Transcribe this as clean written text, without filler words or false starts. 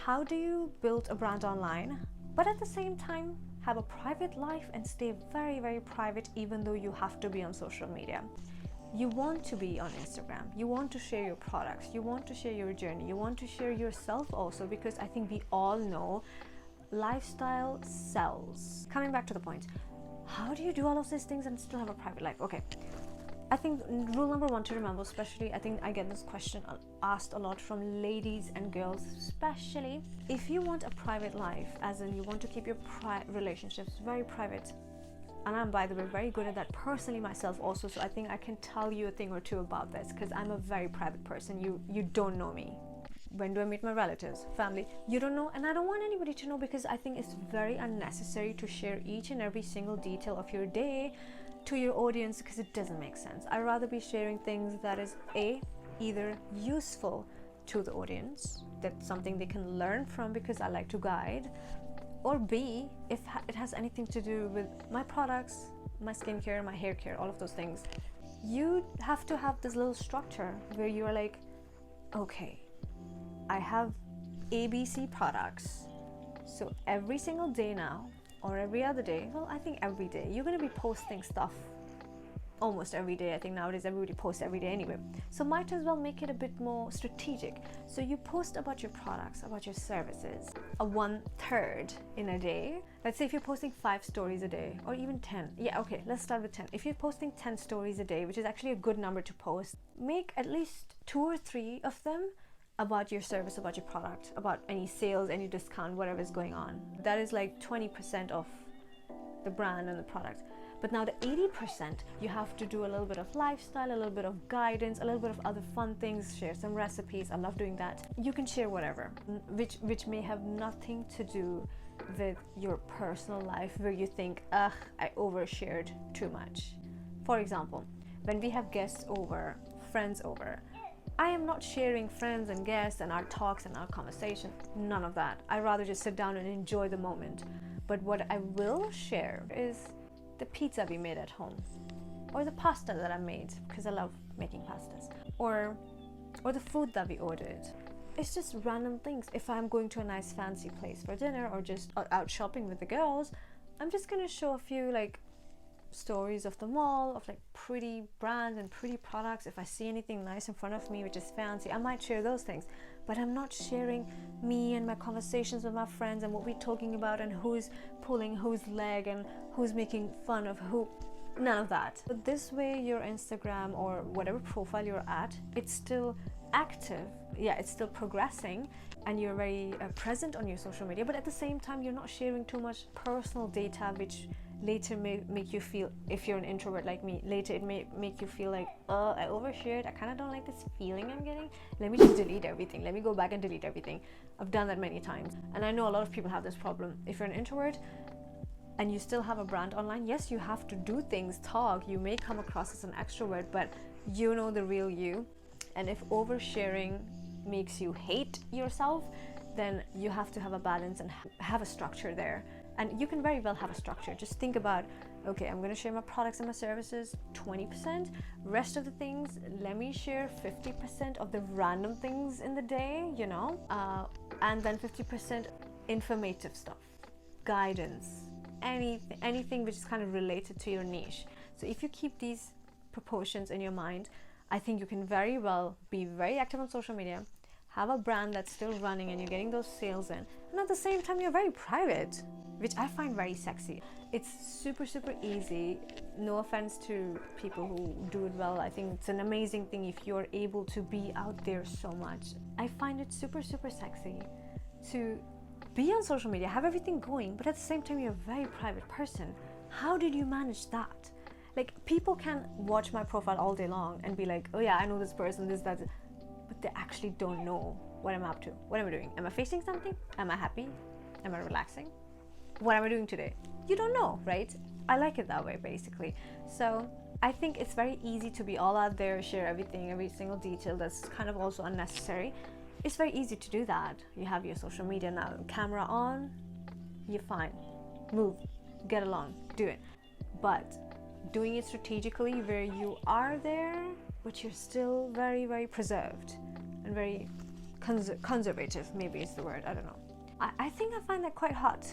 How do you build a brand online, but at the same time have a private life and stay very, very private, even though you have to be on social media? You want to be on Instagram, you want to share your products, you want to share your journey, you want to share yourself also, because I think we all know lifestyle sells. Coming back to the point, how do you do all of these things and still have a private life? Okay, I think rule number one to remember, especially I think I get this question asked a lot from ladies and girls especially, if you want a private life, as in you want to keep your relationships very private, and I'm, by the way, very good at that personally myself also, so I think I can tell you a thing or two about this, because I'm a very private person. You don't know me. When do I meet my relatives, family? You don't know, and I don't want anybody to know, because I think it's very unnecessary to share each and every single detail of your day to your audience, because it doesn't make sense. I'd rather be sharing things that is either useful to the audience, that's something they can learn from because I like to guide, or B, if it has anything to do with my products, my skincare, my hair care, all of those things. You have to have this little structure where you are like, okay, I have ABC products, so every single day now, or every other day, well, I think every day, you're going to be posting stuff almost every day. I think nowadays everybody posts every day anyway, so might as well make it a bit more strategic. So you post about your products, about your services, a 1/3 in a day. Let's say if you're posting 5 stories a day, or even 10. Yeah, okay, let's start with 10. If you're posting 10 stories a day, which is actually a good number to post, make at least 2 or 3 of them about your service, about your product, about any sales, any discount, whatever is going on. That is like 20% of the brand and the product. But now the 80%, you have to do a little bit of lifestyle, a little bit of guidance, a little bit of other fun things, share some recipes. I love doing that. You can share whatever, which may have nothing to do with your personal life, where you think, ugh, I overshared too much. For example, when we have guests over, friends over, I am not sharing friends and guests and our talks and our conversation, none of that. I rather just sit down and enjoy the moment. But what I will share is the pizza we made at home, or the pasta that I made, because I love making pastas, or the food that we ordered. It's just random things. If I'm going to a nice fancy place for dinner, or just out shopping with the girls, I'm just gonna show a few like stories of the mall, of like pretty brands and pretty products. If I see anything nice in front of me which is fancy, I might share those things, but I'm not sharing me and my conversations with my friends and what we're talking about and who's pulling whose leg and who's making fun of who. None of that. But this way your Instagram or whatever profile you're at, it's still active, yeah, it's still progressing, and you're very present on your social media, but at the same time you're not sharing too much personal data, which later may make you feel, if you're an introvert like me, later it may make you feel like, I overshared, I kind of don't like this feeling I'm getting, let me just delete everything, let me go back and delete everything. I've done that many times, and I know a lot of people have this problem. If you're an introvert and you still have a brand online, yes, you have to do things, talk, you may come across as an extrovert, but you know the real you. And if oversharing makes you hate yourself, then you have to have a balance and have a structure there. And you can very well have a structure. Just think about, okay, I'm going to share my products and my services 20%, rest of the things, let me share 50% of the random things in the day, you know, and then 50% informative stuff, guidance, anything which is kind of related to your niche. So if you keep these proportions in your mind, I think you can very well be very active on social media, have a brand that's still running and you're getting those sales in, and at the same time you're very private, which I find very sexy. It's super, super easy. No offense to people who do it well. I think it's an amazing thing if you're able to be out there so much. I find it super, super sexy to be on social media, have everything going, but at the same time you're a very private person. How did you manage that? Like, people can watch my profile all day long and be like, oh yeah, I know this person, this, that, but they actually don't know what I'm up to. What am I doing? Am I facing something? Am I happy? Am I relaxing? What am I doing today? You don't know, right? I like it that way, basically. So I think it's very easy to be all out there, share everything, every single detail. That's kind of also unnecessary. It's very easy to do that. You have your social media now, camera on, you're fine. Move, get along, do it. But doing it strategically where you are there, but you're still very, very preserved and very conservative, maybe is the word, I don't know. I think I find that quite hard.